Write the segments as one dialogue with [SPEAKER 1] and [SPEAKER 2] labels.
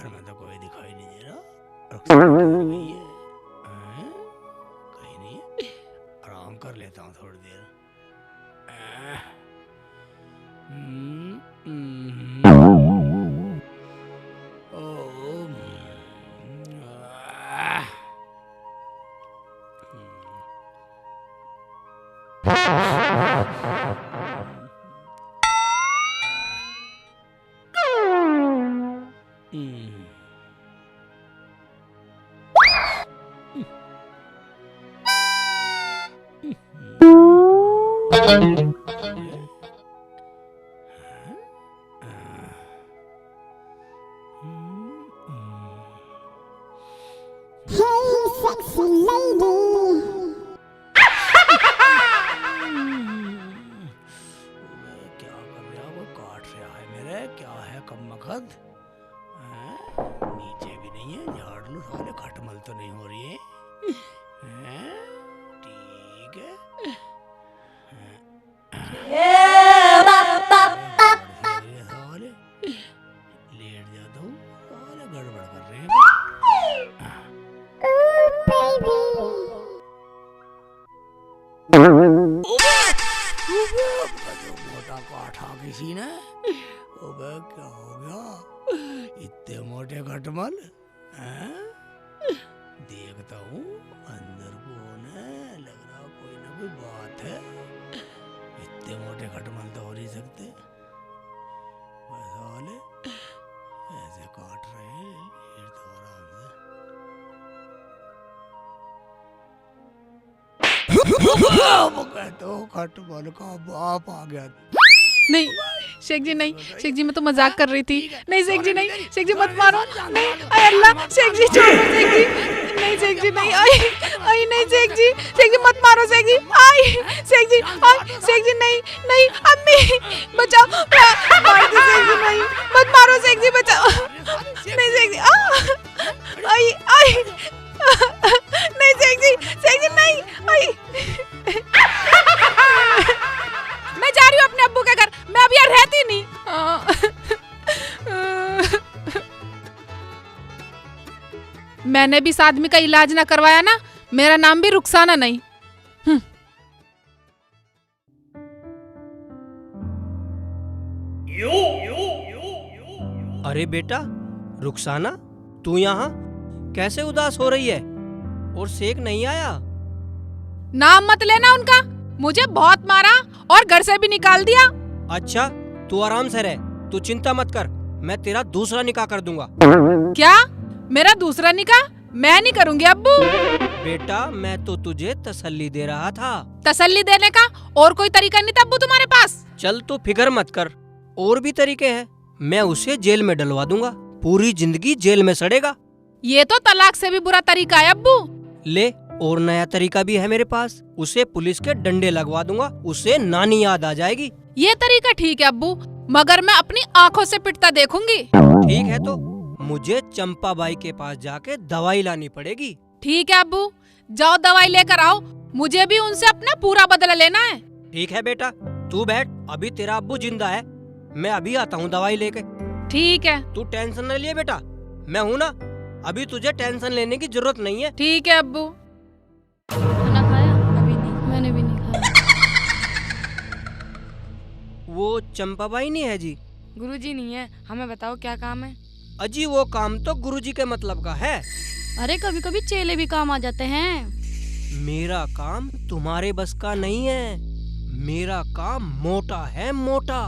[SPEAKER 1] घर में तो कोई दिखाई नहीं दे रहा। रुखसाना कहाँ गई है? हैं? कहीं नहीं है। आराम कर लेता हूँ थोड़ी देर।
[SPEAKER 2] Sexy lady.
[SPEAKER 1] क्या कर रहा है? वो काट रहा है मेरे। क्या है कमबख्त? नीचे भी नहीं है। झाड़ लूं साले, खटमल तो नहीं हो रही है। ठीक है। साले लेट जाता हूँ। साले गड़बड़ कर रहे हैं। मोटा काठा किसी ने। ओबे क्या हो गया? इतने मोटे खटमल हैं? देखता हूँ अंदर कौन है। लग रहा कोई ना कोई बात है। इतने मोटे खटमल तो हो नहीं सकते। साले ऐसे काट रहे हैं। लेट तो आराम से। तो खटमल का बाप आ गया।
[SPEAKER 3] नहीं शेख जी नहीं, शेख जी मैं तो मजाक कर रही थी। नहीं शेख जी नहीं, शेख जी मत मारो। नहीं आय अल्लाह, शेख जी छोड़ो शेख जी। नहीं शेख जी नहीं, आई आई नहीं शेख जी मत मारो शेख जी। आई शेख जी, आई शेख जी नहीं नहीं, अम्मी बचाओ। मार दो शेख जी, नहीं मत मारो शेख जी, बचाओ। नहीं शेख जी, आई आई नहीं शेख जी नहीं, आई मैं जा रही हूँ अपने अब्बू के घर। मैं अब यहाँ रहती नहीं। मैंने भी इस आदमी का इलाज ना करवाया ना, मेरा नाम भी रुखसाना नहीं।
[SPEAKER 4] अरे बेटा रुखसाना, तू यहाँ कैसे उदास हो रही है? और शेख नहीं आया?
[SPEAKER 3] नाम मत लेना उनका। मुझे बहुत मारा और घर से भी निकाल दिया।
[SPEAKER 4] अच्छा तू आराम से रह, तू चिंता मत कर। मैं तेरा दूसरा निकाह कर दूंगा।
[SPEAKER 3] क्या? मेरा दूसरा निकाह? मैं नहीं करूंगी अब्बू।
[SPEAKER 4] बेटा मैं तो तुझे तसल्ली दे रहा था।
[SPEAKER 3] तसल्ली देने का और कोई तरीका नहीं था अब्बू तुम्हारे पास?
[SPEAKER 4] चल तू फिक्र मत कर, और भी तरीके हैं। मैं उसे जेल में डलवा दूंगा, पूरी जिंदगी जेल में सड़ेगा।
[SPEAKER 3] ये तो तलाक से भी बुरा तरीका है अब्बू।
[SPEAKER 4] ले, और नया तरीका भी है मेरे पास। उसे पुलिस के डंडे लगवा दूंगा, उसे नानी याद आ जाएगी।
[SPEAKER 3] ये तरीका ठीक है अब्बू, मगर मैं अपनी आंखों से पिटता देखूंगी।
[SPEAKER 4] ठीक है तो मुझे चंपा बाई के पास जाके दवाई लानी पड़ेगी।
[SPEAKER 3] ठीक है अब्बू, जाओ दवाई लेकर आओ। मुझे भी उनसे अपना पूरा बदला लेना है।
[SPEAKER 4] ठीक है बेटा, तू बैठ, अभी तेरा अब्बू जिंदा है। मैं अभी आता हूँ दवाई लेके।
[SPEAKER 3] ठीक है।
[SPEAKER 4] तू टेंशन न लिए बेटा, मैं हूँ ना। अभी तुझे टेंशन लेने की जरूरत नहीं है।
[SPEAKER 3] ठीक है अब्बू।
[SPEAKER 5] खाना खाया? अभी नहीं, मैंने भी नहीं खाया।
[SPEAKER 4] वो चंपा बाई नहीं है जी?
[SPEAKER 5] गुरुजी नहीं है। हमें बताओ क्या काम है?
[SPEAKER 4] अजी वो काम तो गुरुजी के मतलब का है।
[SPEAKER 5] अरे कभी कभी चेले भी काम आ जाते हैं।
[SPEAKER 4] मेरा काम तुम्हारे बस का नहीं है। मेरा काम मोटा है, मोटा।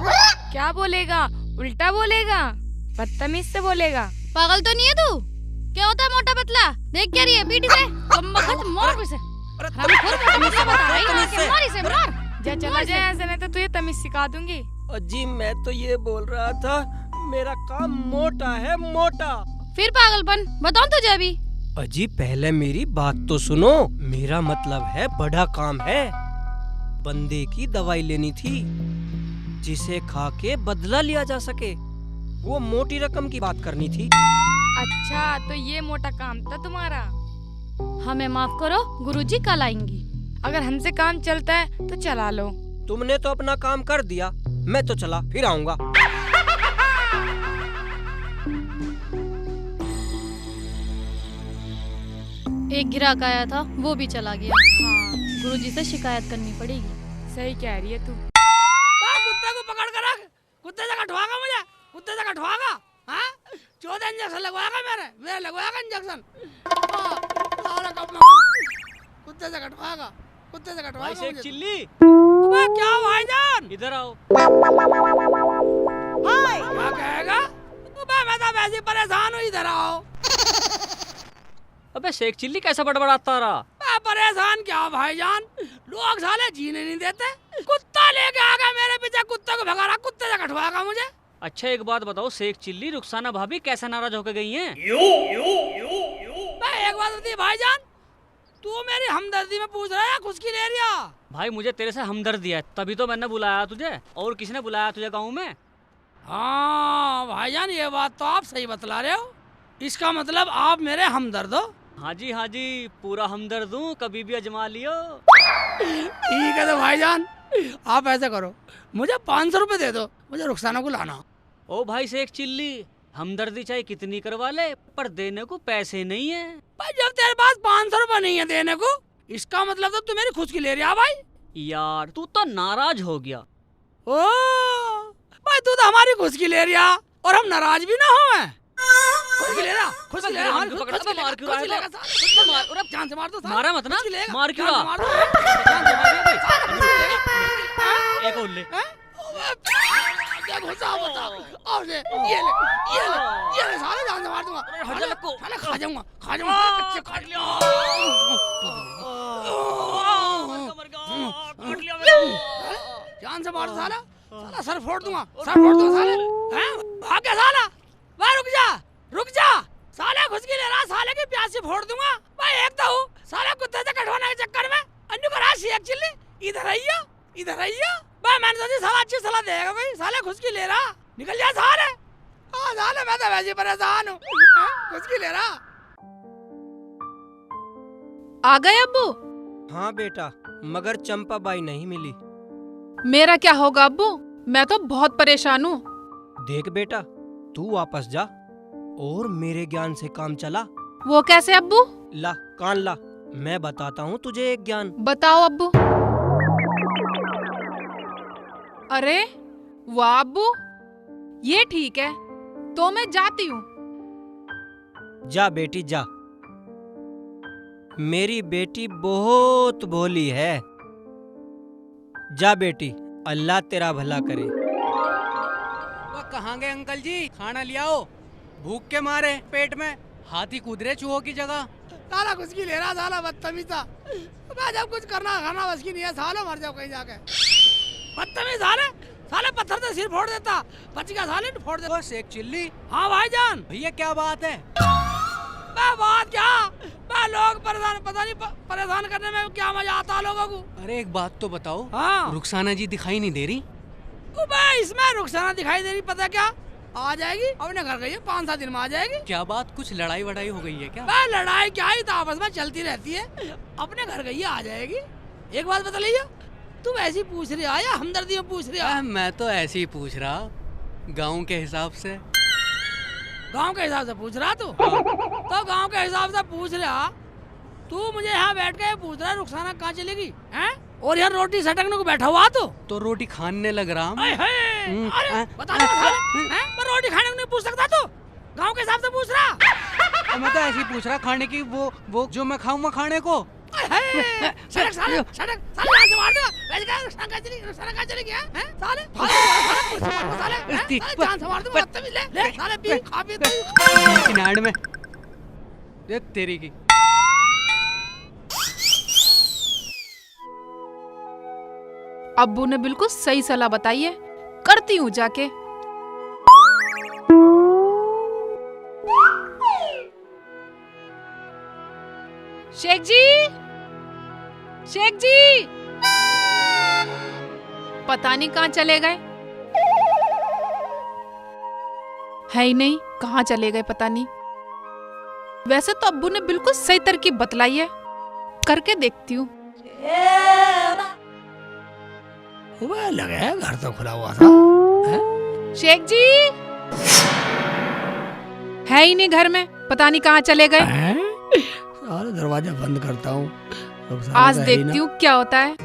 [SPEAKER 5] क्या बोलेगा? उल्टा बोलेगा, बदतमीज से बोलेगा।
[SPEAKER 6] पागल तो नहीं है तू? क्या होता है मोटा पतला? देख क्या रही है पीठी से? कमबख्त मोर पे से। हम खुद तमीज से बता रही हूं कि मोरी से मार।
[SPEAKER 5] जा चला जाए, ऐसे नहीं तो तुझे तमीज सिखा दूंगी।
[SPEAKER 4] अजी मैं तो ये बोल रहा था, मेरा काम मोटा है, मोटा।
[SPEAKER 6] फिर पागलपन बताऊं तुझे अभी?
[SPEAKER 4] अजी पहले मेरी बात तो सुनो। मेरा मतलब है बड़ा काम है। बंदे की दवाई लेनी थी जिसे खा के बदला लिया जा सके। वो मोटी रकम की बात करनी थी।
[SPEAKER 5] अच्छा तो ये मोटा काम था तुम्हारा।
[SPEAKER 6] हमें माफ करो, गुरुजी कल आएंगी।
[SPEAKER 5] अगर हमसे काम चलता है तो चला लो।
[SPEAKER 4] तुमने तो अपना काम कर दिया, मैं तो चला, फिर आऊंगा।
[SPEAKER 6] एक ग्राहक आया था, वो भी चला गया।
[SPEAKER 5] हाँ
[SPEAKER 6] गुरुजी से शिकायत करनी पड़ेगी।
[SPEAKER 5] सही कह रही है तू।
[SPEAKER 1] कुत्ते को पकड़ कर रख, कुत्ते से कटवाएगा मुझे, कुत्ते से कटवाएगा। हाँ 14 इंजेक्शन लगवाएगा मेरे लगवाएगा इंजेक्शन। कुत्ते से कटवाएगा, कुत्ते से
[SPEAKER 4] भाई
[SPEAKER 1] कटवाएगा
[SPEAKER 4] शेख
[SPEAKER 1] मुझे।
[SPEAKER 4] चिल्ली,
[SPEAKER 1] अबे क्या भाईजान,
[SPEAKER 4] इधर आओ।
[SPEAKER 1] क्या कहेगा? अबे मैं तो वैसे ही परेशान हूँ, इधर आओ।
[SPEAKER 4] अबे शेख चिल्ली कैसा बड़बड़ाता रहा?
[SPEAKER 1] मैं परेशान क्या भाईजान, लोग साले जीने नहीं देते। कुत्ता लेके आ गया मेरे पीछे, कुत्ते को भगा रहा, कुत्ते से कटवाएगा मुझे।
[SPEAKER 4] अच्छा एक बात बताओ शेख चिल्ली, रुखसाना भाभी कैसे नाराज होकर गई हैं?
[SPEAKER 1] मैं एक बात बता भाईजान, तू मेरी हमदर्दी में पूछ रहा है खुद की ले रिया?
[SPEAKER 4] भाई मुझे तेरे से हमदर्दी है, तभी तो मैंने बुलाया तुझे। और किसने बुलाया तुझे गाँव में?
[SPEAKER 1] हाँ भाईजान ये बात तो आप सही बतला रहे हो, इसका मतलब आप मेरे हमदर्द हो।
[SPEAKER 4] हाँ जी पूरा हमदर्द हूँ, कभी भी अजमा लियो।
[SPEAKER 1] ठीक है तो भाईजान आप ऐसा करो, मुझे 500 रुपए दे दो, मुझे रुखसाना को लाना।
[SPEAKER 4] ओ भाई शेख चिल्ली, हमदर्दी चाहे कितनी करवा ले, पर देने को पैसे नहीं है।
[SPEAKER 1] भाई जब तेरे पास 500 रुपए नहीं है देने को, इसका मतलब तो तू मेरी खुद की ले रहा भाई।
[SPEAKER 4] यार तू तो नाराज हो गया।
[SPEAKER 1] ओ भाई तू तो हमारी खुद की ले रहा और हम नाराज भी ना हो। खुद की ले रहा, खुद की ले रहा,
[SPEAKER 4] मार क्यों पकड़ा?
[SPEAKER 1] खुद की
[SPEAKER 4] मार क्यों रहा है?
[SPEAKER 1] लेगा, खुद की लेगा, और अब जान से मार दो,
[SPEAKER 4] मारा मत ना,
[SPEAKER 1] खुद की लेगा,
[SPEAKER 4] मार क्यों
[SPEAKER 1] जान से
[SPEAKER 4] रहा?
[SPEAKER 1] मार दो,
[SPEAKER 4] जान से मार दे भाई।
[SPEAKER 1] खुद की लेगा।
[SPEAKER 4] एक और ले।
[SPEAKER 1] क्या घुसा बता, और ये ले साले जान से मार दूंगा,
[SPEAKER 4] हट जा लक्को।
[SPEAKER 1] साले खा जाऊंगा कच्चे खा लिया। जान से मार दो साला, साला सर फोड़ दूंगा साले। हैं भाग गया साला, भाई रुक जा साले, खुद की ले रहा, साले की प्यास से फोड़ दूंगा भाई। एक तो हूँ साले कुत्ते से कटवाने के चक्कर में अन्नू का राशि शेख चिल्ली इधर आइयो भाई। मैंने सोची साला अच्छी सलाह देगा भाई, साले खुद की ले रहा, निकल जा साले। हाँ साले मैं तो वैसे ही परेशान हूँ, खुद की ले रहा।
[SPEAKER 3] आ गए अब्बू?
[SPEAKER 4] हाँ बेटा, मगर चंपा बाई नहीं मिली।
[SPEAKER 3] मेरा क्या होगा अब्बू, मैं तो बहुत परेशान हूँ।
[SPEAKER 4] देख बेटा, तू वापस जा और मेरे ज्ञान से काम चला।
[SPEAKER 3] वो कैसे अब्बू?
[SPEAKER 4] ला कान ला, मैं बताता हूँ तुझे एक ज्ञान।
[SPEAKER 3] बताओ अब्बू। अरे वाह अब्बू, ये ठीक है, तो मैं जाती हूँ।
[SPEAKER 4] जा बेटी जा, मेरी बेटी बहुत भोली है। जा बेटी, अल्लाह तेरा भला करे।
[SPEAKER 7] कहाँ गए अंकल जी? खाना ले आओ, भूख के मारे पेट में हाथी कूद रहे चूहों की जगह।
[SPEAKER 1] साला कुछ की ले रहा, साला बदतमीज था। मैं जब कुछ करना खाना बस की नहीं है, साला मर जाओ कहीं जाके। बदतमीज साले पत्थर से सिर फोड़ देता, बच गया साले फोड़ देता।
[SPEAKER 7] शेख चिल्ली,
[SPEAKER 1] हाँ भाईजान।
[SPEAKER 7] भैया क्या बात है?
[SPEAKER 1] मैं बात क्या, मैं लोग परेशान, पता नहीं परेशान करने में क्या मजा आता है लोगों को।
[SPEAKER 7] अरे एक बात तो बताओ,
[SPEAKER 1] हाँ
[SPEAKER 7] रुखसाना जी दिखाई नहीं दे रही?
[SPEAKER 1] इसमें रुखसाना दिखाई दे रही, पता क्या आ जाएगी, अपने घर गई है, 5-7 दिन में आ जाएगी।
[SPEAKER 7] क्या बात, कुछ लड़ाई वड़ाई हो गई है क्या?
[SPEAKER 1] लड़ाई क्या ही तो आपस में चलती रहती है, अपने घर गई है, आ जाएगी। एक बात बता लीजिए, तुम ऐसी पूछ रही या हमदर्दी में पूछ रही?
[SPEAKER 7] मैं तो ऐसे ही पूछ रहा, गाँव के हिसाब से।
[SPEAKER 1] गांव के हिसाब से पूछ रहा तू? तो गांव के हिसाब से पूछ रहा तू, मुझे यहाँ बैठ के पूछ रहा रुखसाना कहाँ चलेगी हैं? और यहाँ रोटी सटकने को बैठा हुआ तो
[SPEAKER 7] रोटी खाने लग रहा हूँ।
[SPEAKER 1] अरे बता दो मैं रोटी खाने को नहीं पूछ सकता तू, गांव के हिसाब से पूछ रहा।
[SPEAKER 7] मैं तो ऐसे ही पूछ रहा, खाने की वो जो मैं खाऊंगा खाने को।
[SPEAKER 1] सड़क साले यहाँ से मार दूंगा, वैसे क्या रुखसाना कहाँ चलेगी हैं? साले जान से मार दूंगा, बदतमीज। ले साले पी खा पी
[SPEAKER 7] किनारे में ये तेरी की।
[SPEAKER 3] अब्बू ने बिल्कुल सही सलाह बताई है, करती हूँ जाके। शेख जी पता नहीं कहाँ चले गए, है ही नहीं, कहाँ चले गए पता नहीं। वैसे तो अब्बू ने बिल्कुल सही तरकीब बतलाई है, करके देखती हूँ।
[SPEAKER 1] लगे है घर तो खुला हुआ था।
[SPEAKER 3] शेख जी है ही नहीं घर में, पता नहीं कहाँ चले गए।
[SPEAKER 1] सारा दरवाजा बंद करता हूँ।
[SPEAKER 3] आज देखती हूँ क्या होता है।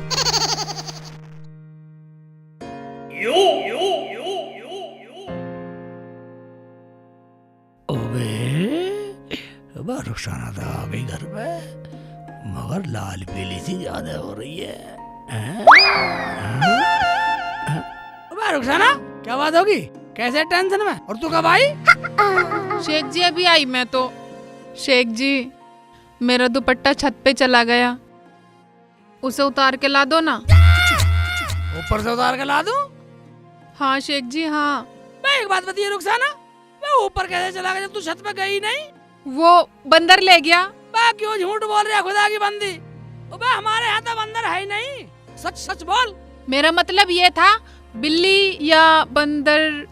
[SPEAKER 1] अबे रुखसाना तो आ गई घर पे, मगर लाल पीली सी ज्यादा हो रही है। अबे रुखसाना क्या बात होगी, कैसे टेंशन में, और तू कब आई?
[SPEAKER 3] शेख जी अभी आई मैं तो। शेख जी मेरा दुपट्टा छत पे चला गया, उसे उतार के ला दो ना।
[SPEAKER 1] ऊपर से उतार के ला दूं?
[SPEAKER 3] हाँ शेख जी हाँ।
[SPEAKER 1] मैं एक बात बताइए रुखसाना, मैं ऊपर कैसे चला गया जब तू छत पे गई नहीं?
[SPEAKER 3] वो बंदर ले गया।
[SPEAKER 1] बा क्यों झूठ बोल रही है खुदा की बंदी? अबे हमारे यहाँ तो बंदर है ही नहीं, सच सच बोल।
[SPEAKER 3] मेरा मतलब ये था बिल्ली या बंदर।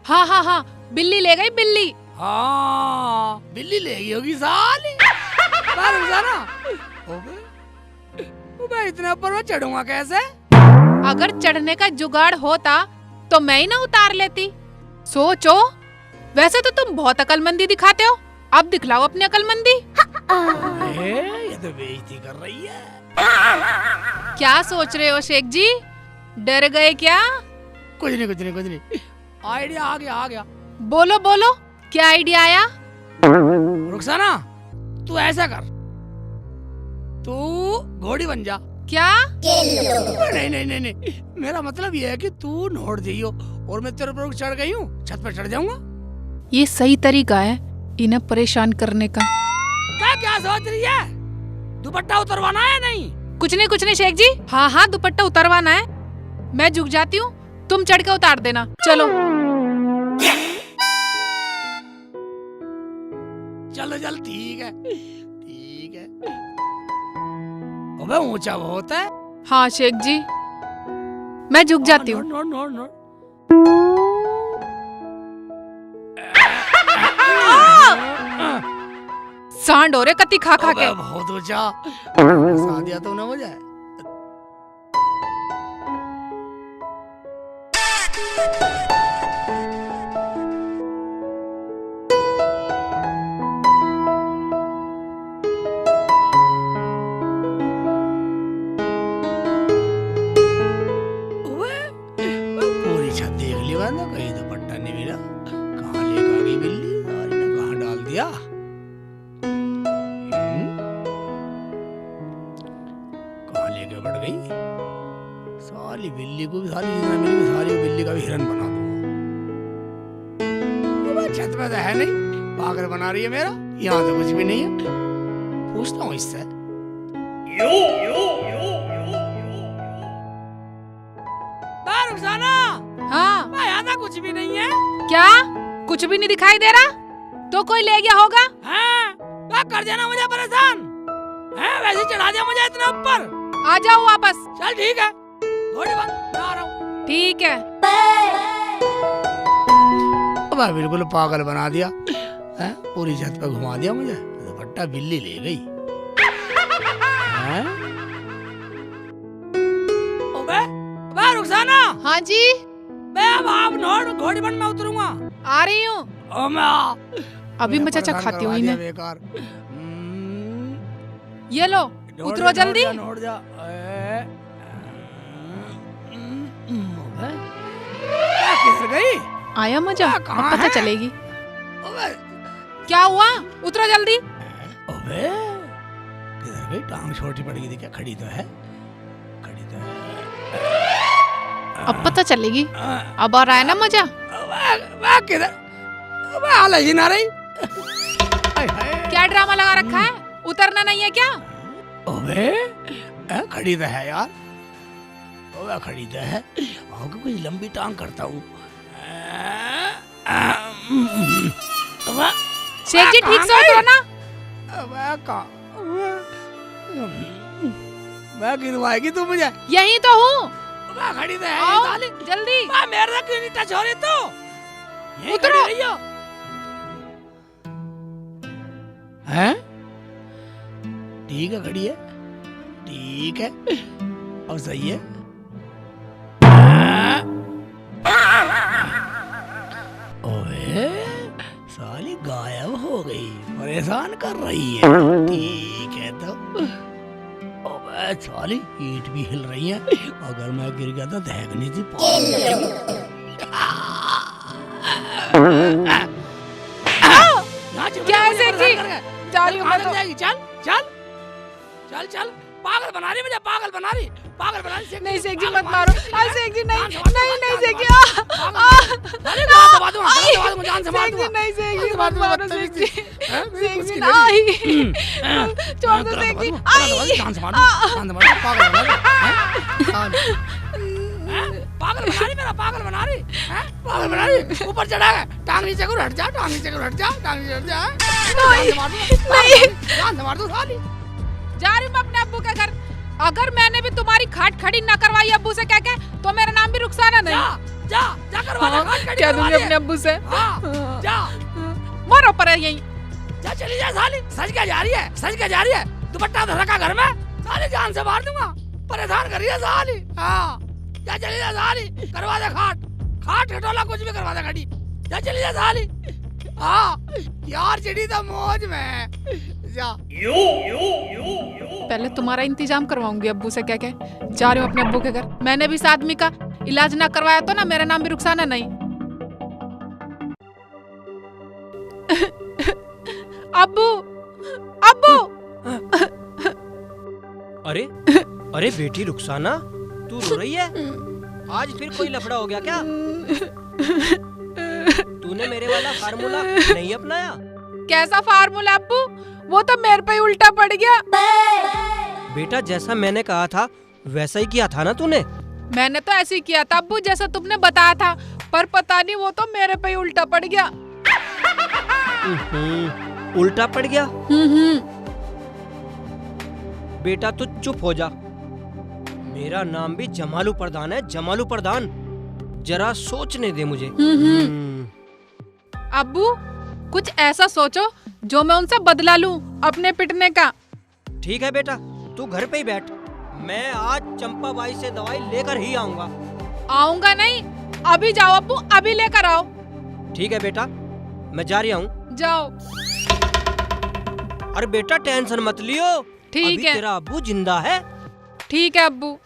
[SPEAKER 3] हाँ हाँ हाँ बिल्ली ले गई, बिल्ली।
[SPEAKER 1] हाँ बिल्ली ले गई होगी साली। रुखसाना अबे इतने ऊपर मैं चढ़ूंगा कैसे?
[SPEAKER 3] अगर चढ़ने का जुगाड़ होता तो मैं ही ना उतार लेती। सोचो, वैसे तो तुम बहुत अकलमंदी दिखाते हो, अब दिखलाओ अपनी अकलमंदी।
[SPEAKER 1] ये तो बेइज्जती कर रही है।
[SPEAKER 3] क्या सोच रहे हो शेख जी, डर गए क्या?
[SPEAKER 1] कुछ नहीं कुछ नहीं कुछ नहीं, आइडिया आ गया आ गया।
[SPEAKER 3] बोलो बोलो क्या आइडिया आया?
[SPEAKER 1] रुखसाना तू ऐसा कर, तू घोड़ी बन जा।
[SPEAKER 3] क्या?
[SPEAKER 1] नहीं नहीं नहीं नहीं, मेरा मतलब ये है कि तू नोट जाइयो और मैं तेरे ऊपर चढ़ गई हूँ, छत पर चढ़ जाऊंगा।
[SPEAKER 3] ये सही तरीका है इन्हें परेशान करने का।
[SPEAKER 1] क्या क्या सोच रही है? दुपट्टा उतरवाना है नहीं?
[SPEAKER 3] कुछ नहीं शेख जी। हाँ हाँ दुपट्टा उतरवाना है। मैं झुक जाती हूँ, तुम चढ़ के उतार देना। चलो
[SPEAKER 1] चलो चल ठीक है ठीक है। अबे ऊंचा बहुत है।
[SPEAKER 3] हाँ शेख जी मैं झुक जाती हूँ।
[SPEAKER 1] Note note note.
[SPEAKER 3] सांड हो रे कति खा खा के।
[SPEAKER 1] बहुत ऊंचा, फंसा दिया तो ना मुझे। पूरी छत देख ली मैंने, कहीं दुपट्टा नहीं मिला। कहाँ लेकर आ गई बिल्ली, सारी ने कहाँ डाल दिया? कहाँ लेके बढ़ गई साली? बिल्ली को भी साली जितना मिली सारी बिल्ली का भी हिरन बना दूंगा। छत पे तो है नहीं, पागल बना रही है मेरा। यहाँ तो कुछ भी नहीं है, पूछता हूँ इससे। रुखसाना
[SPEAKER 3] हाँ
[SPEAKER 1] यहाँ तो कुछ भी नहीं है।
[SPEAKER 3] क्या? कुछ भी नहीं दिखाई दे रहा? तो कोई ले गया होगा।
[SPEAKER 1] हाँ कर देना मुझे परेशान है, वैसे चढ़ा दिया मुझे इतना ऊपर।
[SPEAKER 3] आ जाओ वापस।
[SPEAKER 1] चल ठीक है, थोड़ी बात मैं आ रहा हूँ।
[SPEAKER 3] ठीक है।
[SPEAKER 1] अब बिल्कुल पागल बना दिया है, पूरी छत पे घुमा दिया मुझे। दुपट्टा बिल्ली ले गई है? ओबे रुखसाना।
[SPEAKER 3] हाँ जी
[SPEAKER 1] मैं अब आप नोट घोड़ी बन में उतरूंगा।
[SPEAKER 3] आ रही हूँ।
[SPEAKER 1] ओ मैं
[SPEAKER 3] अभी मैं चाचा खाती हूँ इन्हें।
[SPEAKER 1] बेकार।
[SPEAKER 3] ये लो उतरो जल्दी।
[SPEAKER 1] नोट जा। किधर गई?
[SPEAKER 3] आया मजा, अब
[SPEAKER 1] कहाँ
[SPEAKER 3] पता
[SPEAKER 1] है?
[SPEAKER 3] चलेगी।
[SPEAKER 1] ओबे
[SPEAKER 3] क्या हुआ? उतरो जल्दी।
[SPEAKER 1] ओबे किधर गई? टांग छोटी पड़ गई थी क्या? खड़ी तो है, खड़ी तो है।
[SPEAKER 3] अब पता चलेगी। अब आ रहा है ना मजा।
[SPEAKER 1] किधर? आलस ही ना रही।
[SPEAKER 3] क्या ड्रामा लगा रखा है? उतरना नहीं है क्या?
[SPEAKER 1] ओबे खड़ी तो है यार। ओबे खड़ी तो है, कुछ लंबी टांग करता हूँ।
[SPEAKER 3] शेख जी ठीक से उतरो ना।
[SPEAKER 1] मैं गिरवाएगी तू मुझे?
[SPEAKER 3] यही तो हूँ।
[SPEAKER 1] खड़ी तो
[SPEAKER 3] आओ,
[SPEAKER 1] है
[SPEAKER 3] जल्दी।
[SPEAKER 1] मेरे से क्यों नहीं टच हो रही तू? यहीं
[SPEAKER 3] उतरो।
[SPEAKER 1] खड़ी रही हो। हैं? ठीक है खड़ी है, ठीक है, अब सही है। ओए साली गायब हो गई, परेशान कर रही है। ठीक है तो अबे साली ईंट भी हिल रही है, अगर मैं गिर गया तो देखनी थी।
[SPEAKER 3] क्या है शेख जी? जा रही हूँ मैं तो।
[SPEAKER 1] चल चल चल चल, पागल बना रही मुझे, पागल बना रही, पागल बना रही।
[SPEAKER 3] नहीं शेख जी मत मारो। शेख जी नहीं नहीं नहीं शेख जी
[SPEAKER 1] जान से मार
[SPEAKER 3] शेख जी
[SPEAKER 1] दूंगा।
[SPEAKER 3] नहीं शेख जी मत मारो शेख जी। शेख जी नहीं छोड़ दो शेख जी।
[SPEAKER 1] जान से मार दूंगा, जान से मार दूंगा, पागल बना रही, पागल बना रही, मेरा पागल बना रही, पागल बना रही। ऊपर चढ़ा है, टांग नीचे को हट जा, टांग नीचे को हट जा, टांग नीचे हट जा।
[SPEAKER 3] नहीं
[SPEAKER 1] जान से मार दूं साली।
[SPEAKER 3] जा रही हूँ मैं अपने अब्बू के घर। अगर मैंने भी तुम्हारी खाट खड़ी ना करवाई अब्बू से कह के, तो मेरा नाम भी रुखसाना नहीं।
[SPEAKER 1] जा जा करवा दे, खाट खड़ी
[SPEAKER 3] क्या
[SPEAKER 1] करवा
[SPEAKER 3] दूंगी
[SPEAKER 1] दे।
[SPEAKER 3] अपने अब्बू से।
[SPEAKER 1] जा
[SPEAKER 3] मरो पर यहीं।
[SPEAKER 1] जा, चली जा साली। सज के जा रही है, सज के जा रही है, दुपट्टा धर रखा घर में, साली जान से मार दूंगा, परेशान कर रही है साली। जा चली जा साली, करवा दे खाट, खाट खटोला कुछ भी करवा दे खड़ी। जा चली जा साली। यार चिड़ी तो मौज में। जा
[SPEAKER 3] पहले तुम्हारा इंतजाम करवाऊंगी अब्बू से कह के। जा रही हूँ अपने अब्बू के घर। मैंने भी इस आदमी का इलाज ना करवाया तो ना मेरा नाम भी रुखसाना नहीं। अब्बू अब्बू।
[SPEAKER 4] अरे अरे बेटी रुखसाना, तू रो रही है? आज फिर कोई लफड़ा हो गया क्या? तूने मेरे वाला फार्मूला नहीं अपनाया?
[SPEAKER 3] कैसा फार्मूला अब्बू? वो तो मेरे पे ही उल्टा पड़ गया।
[SPEAKER 4] बेटा जैसा मैंने कहा था वैसा ही किया था ना तूने?
[SPEAKER 3] मैंने तो ऐसे ही किया था अब्बू जैसा तुमने बताया था, पर पता नहीं वो तो मेरे पे ही उल्टा पड़ गया।
[SPEAKER 4] उल्टा पड़ गया? बेटा तू चुप हो जा। मेरा नाम भी जमालू प्रधान है, जमालू प्रधान। जरा सोचने दे मुझे।
[SPEAKER 3] अब्बू कुछ ऐसा सोचो जो मैं उनसे बदला लूं अपने पिटने का।
[SPEAKER 4] ठीक है बेटा, तू घर पे ही बैठ। मैं आज चंपा बाई से दवाई लेकर ही आऊंगा।
[SPEAKER 3] आऊंगा नहीं, अभी जाओ अब्बू, अभी लेकर आओ।
[SPEAKER 4] ठीक है बेटा, मैं जा रहा हूँ।
[SPEAKER 3] जाओ।
[SPEAKER 4] अरे बेटा टेंशन मत लियो,
[SPEAKER 3] ठीक
[SPEAKER 4] अभी
[SPEAKER 3] है।
[SPEAKER 4] तेरा अब्बू जिंदा है।
[SPEAKER 3] ठीक है अब्बू।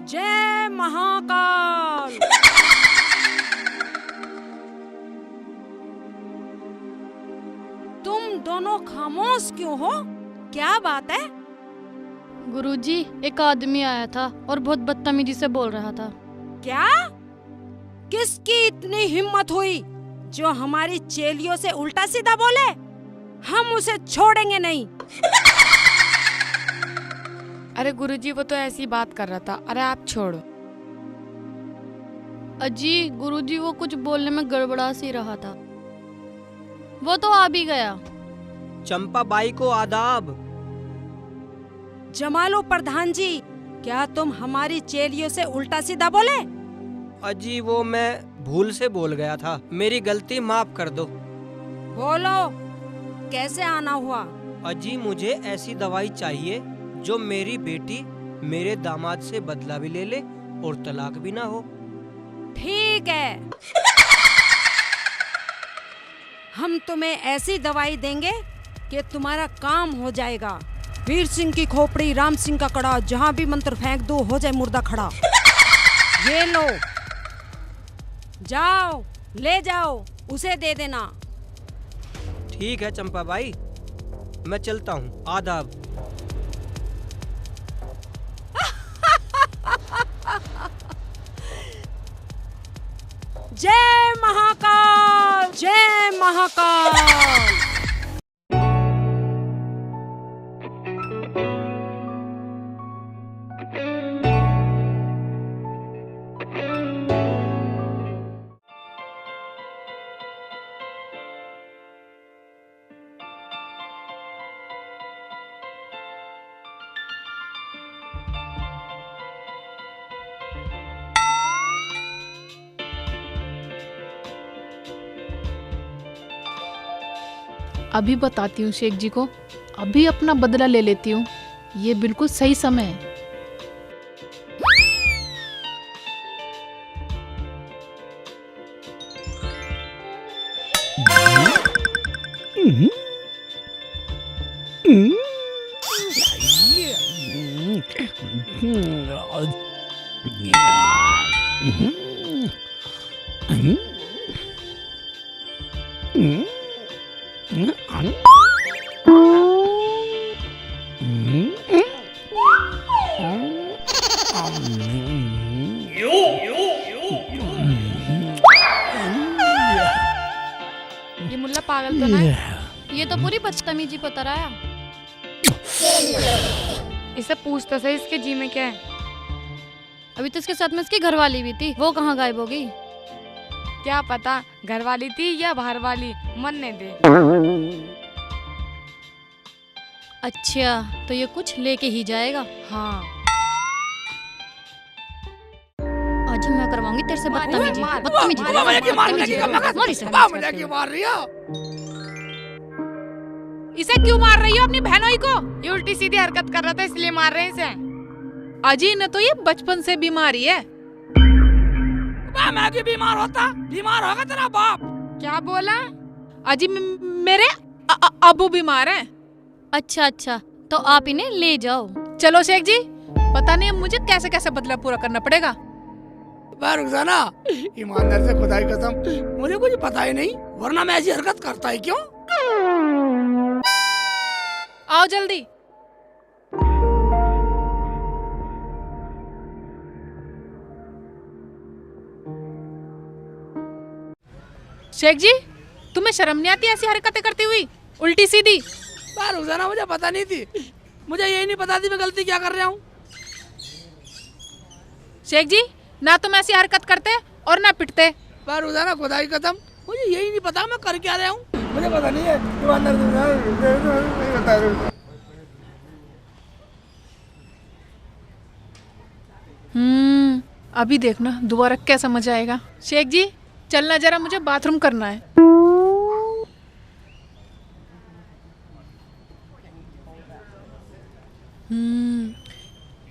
[SPEAKER 8] जय महाकाल। तुम दोनों खामोश क्यों हो? क्या बात है?
[SPEAKER 6] गुरुजी, एक आदमी आया था और बहुत बदतमीजी से बोल रहा था।
[SPEAKER 8] क्या? किसकी इतनी हिम्मत हुई जो हमारी चेलियों से उल्टा सीधा बोले? हम उसे छोड़ेंगे नहीं।
[SPEAKER 5] अरे गुरुजी वो तो ऐसी बात कर रहा था, अरे आप छोड़ो।
[SPEAKER 6] अजी गुरुजी वो कुछ बोलने में गड़बड़ा सी रहा था, वो तो आ भी गया।
[SPEAKER 4] चंपा बाई को आदाब।
[SPEAKER 8] जमालो प्रधान जी, क्या तुम हमारी चेलियों से उल्टा सीधा बोले?
[SPEAKER 4] अजी वो मैं भूल से बोल गया था, मेरी गलती माफ कर दो।
[SPEAKER 8] बोलो, कैसे आना हुआ?
[SPEAKER 4] अजी मुझे ऐसी दवाई चाहिए जो मेरी बेटी मेरे दामाद से बदला भी ले ले और तलाक भी ना हो।
[SPEAKER 8] ठीक है, हम तुम्हें ऐसी दवाई देंगे कि तुम्हारा काम हो जाएगा। वीर सिंह की खोपड़ी, राम सिंह का कड़ा, जहां भी मंत्र फेंक दो हो जाए मुर्दा खड़ा। ये लो, जाओ ले जाओ, उसे दे देना।
[SPEAKER 4] ठीक है चंपा बाई, मैं चलता हूँ। आदाब।
[SPEAKER 8] जय महाकाल, जय महाकाल।
[SPEAKER 3] अभी बताती हूँ शेख जी को, अभी अपना बदला ले लेती हूँ, ये बिल्कुल सही समय है।
[SPEAKER 6] ये मुल्ला पागल तो ना है? ये तो पूरी बदतमीजी पे उतर आया।
[SPEAKER 5] इसे पूछ तो सही इसके जी में क्या है।
[SPEAKER 6] अभी तो इसके साथ में इसकी घरवाली भी थी, वो कहाँ गायब होगी?
[SPEAKER 5] क्या पता घर वाली थी या बाहर वाली, मरने दे।
[SPEAKER 6] अच्छा, तो ये कुछ लेके ही जाएगा।
[SPEAKER 5] हाँ
[SPEAKER 6] आज मैं करवाऊंगी तेरे से बदतमीजी।
[SPEAKER 5] मार,
[SPEAKER 6] बदतमीजी
[SPEAKER 1] वाह, मुझे क्यों मार रही है?
[SPEAKER 6] मार इसे।
[SPEAKER 1] वाह, मुझे क्यों मार रही हो?
[SPEAKER 3] इसे क्यों मार रही हो अपनी बहनोई को?
[SPEAKER 5] ये उल्टी सीधी हरकत कर रहा था इसलिए मार रहे हैं इसे।
[SPEAKER 3] अजी ने तो ये बचपन से बीमारी है।
[SPEAKER 1] मैं क्यों बीमार होता? बीमार होगा तेरा बाप।
[SPEAKER 5] क्या बोला?
[SPEAKER 3] अजी मेरे अबू बीमार हैं।
[SPEAKER 6] अच्छा अच्छा, तो आप इन्हें ले जाओ।
[SPEAKER 3] चलो शेख जी, पता नहीं अब मुझे कैसे कैसे बदला पूरा करना पड़ेगा।
[SPEAKER 1] रुखसाना, ईमानदार से खुदा की कसम मुझे कुछ पता ही नहीं, वरना मैं ऐसी हरकत करता ही क्यों?
[SPEAKER 3] आओ जल्दी। शेख जी, तुम्हें शर्म नहीं आती ऐसी हरकतें करती हुई, उल्टी सीधी?
[SPEAKER 1] रुखसाना, मुझे पता नहीं थी, मुझे यही नहीं पता थी मैं गलती क्या कर रहा हूँ।
[SPEAKER 3] शेख जी, ना तुम ऐसी हरकत करते और ना पिटते।
[SPEAKER 1] रुखसाना, खुदा की कसम मुझे यही नहीं पता मैं कर क्या रहा हूँ, मुझे पता नहीं है। ईमानदार नहीं बता रहा।
[SPEAKER 3] अभी देखना दोबारा कैसा मजा आएगा। शेख जी, चलना जरा, मुझे बाथरूम करना है।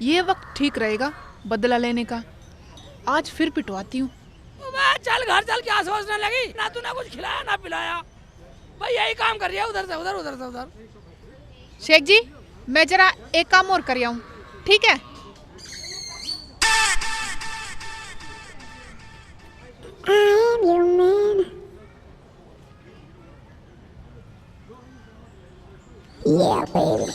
[SPEAKER 3] ये वक्त ठीक रहेगा बदला लेने का। आज फिर पिटवाती हूँ।
[SPEAKER 1] चल घर चल, क्या सोचने लगी? ना तू ना कुछ खिलाया ना पिलाया, भाई यही काम कर रही है, उधर से उधर, उधर से उधर।
[SPEAKER 3] शेख जी, मैं जरा एक काम और कर आऊँ, ठीक है?
[SPEAKER 2] I'm your man. Yeah, baby.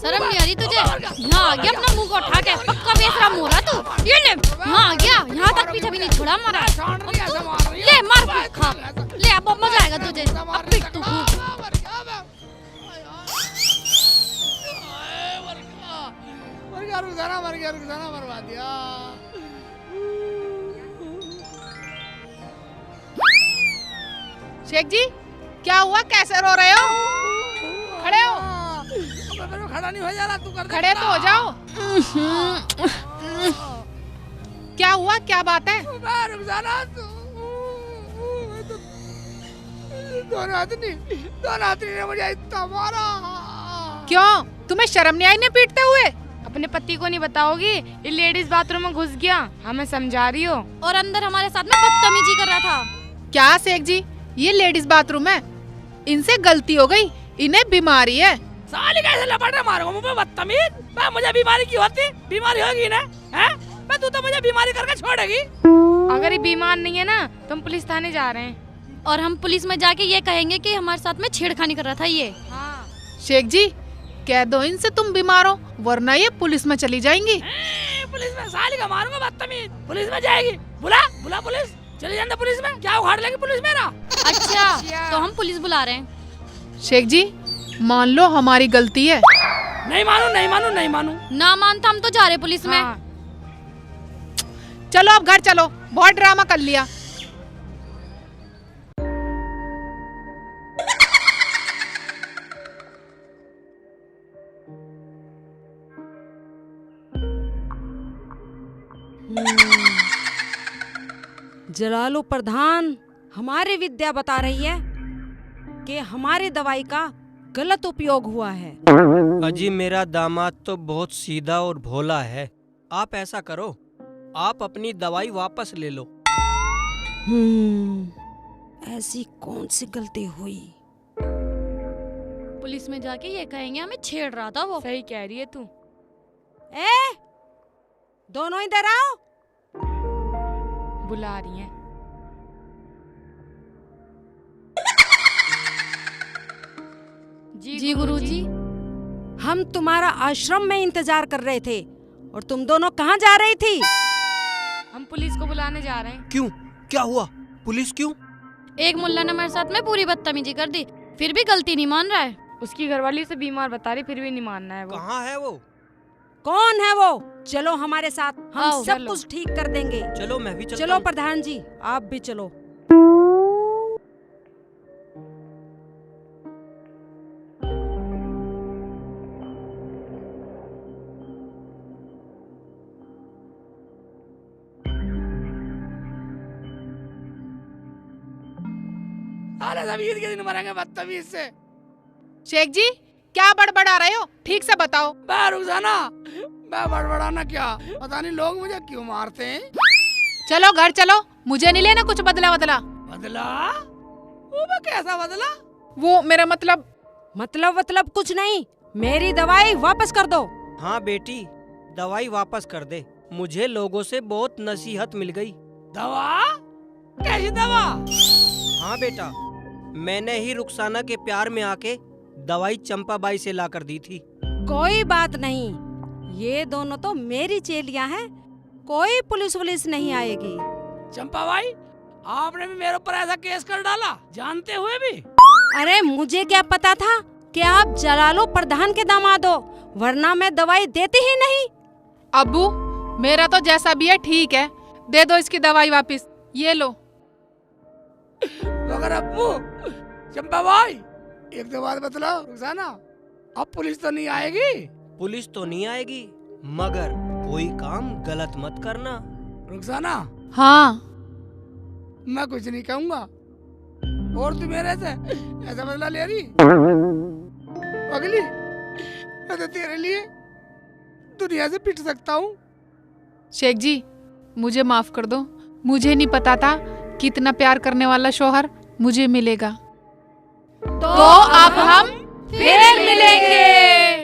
[SPEAKER 6] शर्म नहीं आ रही तुझे? यहाँ आ गया अपना मुंह को उठा के, पक्का बेशरम हो रहा तू। ये ले, यहाँ आ गया, यहाँ तक पीछे भी नहीं छोड़ा हमारा। ले मार खा, ले अब मजा आएगा तुझे। अब पीट तू।
[SPEAKER 1] मर गया, रुखसाना मरवा दिया।
[SPEAKER 3] शेख जी, क्या हुआ? कैसे रो रहे हो? खड़े हो।
[SPEAKER 1] मैं खड़ा नहीं हो जा रहा, तू कर।
[SPEAKER 3] खड़े तो हो जाओ। क्या हुआ? क्या बात है?
[SPEAKER 1] रुखसाना, दोनों आदमी ने मुझे इतना मारा।
[SPEAKER 3] क्यों? तुम्हें शर्म नहीं आई ने पीटते हुए?
[SPEAKER 5] अपने पति को नहीं बताओगी? ये लेडीज बाथरूम में घुस गया, हमें समझा रही हो,
[SPEAKER 6] और अंदर हमारे साथ में बदतमीजी कर रहा था।
[SPEAKER 3] क्या शेख जी, ये लेडीज बाथरूम है, इनसे गलती हो गई, इन्हें बीमारी है।
[SPEAKER 1] साली कैसे लपट रहा मारो मुंह पे, बदतमीज। मुझे बीमारी क्यों होती? बीमारी होगी ना, हैं? तू तो मुझे बीमारी करके छोड़ेगी।
[SPEAKER 5] अगर ये बीमार नहीं है ना तो हम पुलिस थाने जा रहे हैं,
[SPEAKER 6] और हम पुलिस में जाके ये कहेंगे कि हमारे साथ में छेड़खानी कर रहा था ये।
[SPEAKER 5] हाँ।
[SPEAKER 3] शेख जी, कह दो इनसे तुम बीमार हो, वरना ये पुलिस में चली जाएंगी।
[SPEAKER 1] पुलिस में साली का मारूंगा, बदतमीज। पुलिस में जाएगी? बुला पुलिस, चली जाना पुलिस में। क्या उखाड़ लेगी पुलिस मेरा?
[SPEAKER 6] अच्छा, तो हम पुलिस बुला रहे हैं।
[SPEAKER 3] शेख जी, मान लो हमारी गलती है।
[SPEAKER 1] नहीं मानू नहीं मानू नहीं मानू।
[SPEAKER 6] ना मानता हम तो जा रहे पुलिस में।
[SPEAKER 5] हाँ।
[SPEAKER 3] चलो अब घर चलो, बहुत ड्रामा कर लिया।
[SPEAKER 8] जलालू प्रधान हमारी विद्या बता रही है कि हमारी दवाई का गलत उपयोग हुआ है।
[SPEAKER 4] अजी मेरा दामाद तो बहुत सीधा और भोला है। आप ऐसा करो, आप अपनी दवाई वापस ले लो।
[SPEAKER 8] ऐसी कौन सी गलती हुई?
[SPEAKER 6] पुलिस में जाके ये कहेंगे हमें छेड़ रहा था वो।
[SPEAKER 5] सही कह रही है तू।
[SPEAKER 8] ए, दोनों इधर आओ।
[SPEAKER 5] बुला रही है।
[SPEAKER 6] जी गुरुजी।
[SPEAKER 8] हम तुम्हारा आश्रम में इंतजार कर रहे थे और तुम दोनों कहाँ जा रही थी?
[SPEAKER 5] हम पुलिस को बुलाने जा रहे हैं।
[SPEAKER 4] क्यों, क्या हुआ? पुलिस क्यों?
[SPEAKER 6] एक मुल्ला ने मेरे साथ में पूरी बदतमीजी कर दी, फिर भी गलती नहीं मान रहा है।
[SPEAKER 5] उसकी घरवाली से बीमार बता रही, फिर भी नहीं मानना है वो।
[SPEAKER 4] कहाँ है वो?
[SPEAKER 8] कौन है वो? चलो हमारे साथ, हम
[SPEAKER 6] आओ,
[SPEAKER 8] सब
[SPEAKER 5] चलो।
[SPEAKER 8] कुछ ठीक कर देंगे।
[SPEAKER 4] चलो मैं भी चलता
[SPEAKER 8] चलो
[SPEAKER 4] हूँ।
[SPEAKER 8] प्रधान जी, आप भी चलो।
[SPEAKER 1] अरे सब ईद के दिन मरेंगे बदतमीज से।
[SPEAKER 3] शेख जी क्या बड़बड़ा रहे हो, ठीक से बताओ।
[SPEAKER 1] मैं रुखसाना, मैं बड़बड़ाना क्या, पता नहीं लोग मुझे क्यों मारते हैं।
[SPEAKER 3] चलो घर चलो, मुझे नहीं लेना कुछ बदला बदला।
[SPEAKER 1] बदला? वो मैं कैसा बदला?
[SPEAKER 3] वो मेरा मतलब
[SPEAKER 8] मतलब कुछ नहीं, मेरी दवाई वापस कर दो।
[SPEAKER 4] हाँ बेटी, दवाई वापस कर दे। मुझे लोगों से बहुत नसीहत मिल गई।
[SPEAKER 1] दवा? कैसी दवा?
[SPEAKER 4] हाँ बेटा, मैंने ही रुखसाना के प्यार में आके दवाई चंपाबाई से लाकर दी थी।
[SPEAKER 8] कोई बात नहीं, ये दोनों तो मेरी चेलियां हैं, कोई पुलिस वुलिस नहीं आएगी।
[SPEAKER 1] चंपा भाई, आपने भी मेरे ऊपर ऐसा केस कर डाला जानते हुए भी?
[SPEAKER 8] अरे मुझे क्या पता था कि आप जलालो प्रधान के दामाद हो, वरना मैं दवाई देती ही नहीं।
[SPEAKER 3] अब्बू मेरा तो जैसा भी है ठीक है, दे दो इसकी दवाई वापस। ये लो।
[SPEAKER 1] मगर अब्बू, चंपा भाई, एक दो बात बतलाओ रुखसाना, अब पुलिस तो नहीं आएगी?
[SPEAKER 4] पुलिस तो नहीं आएगी, मगर कोई काम गलत मत करना।
[SPEAKER 1] रुखसाना,
[SPEAKER 3] हाँ
[SPEAKER 1] मैं कुछ नहीं कहूँगा। और तू मेरे से ऐसा बदला ले रही? अगली, मैं तो तेरे लिए दुनिया से पिट सकता हूँ।
[SPEAKER 3] शेख जी मुझे माफ कर दो, मुझे नहीं पता था कि इतना प्यार करने वाला शौहर मुझे मिलेगा। तो अब हम फिर मिलेंगे।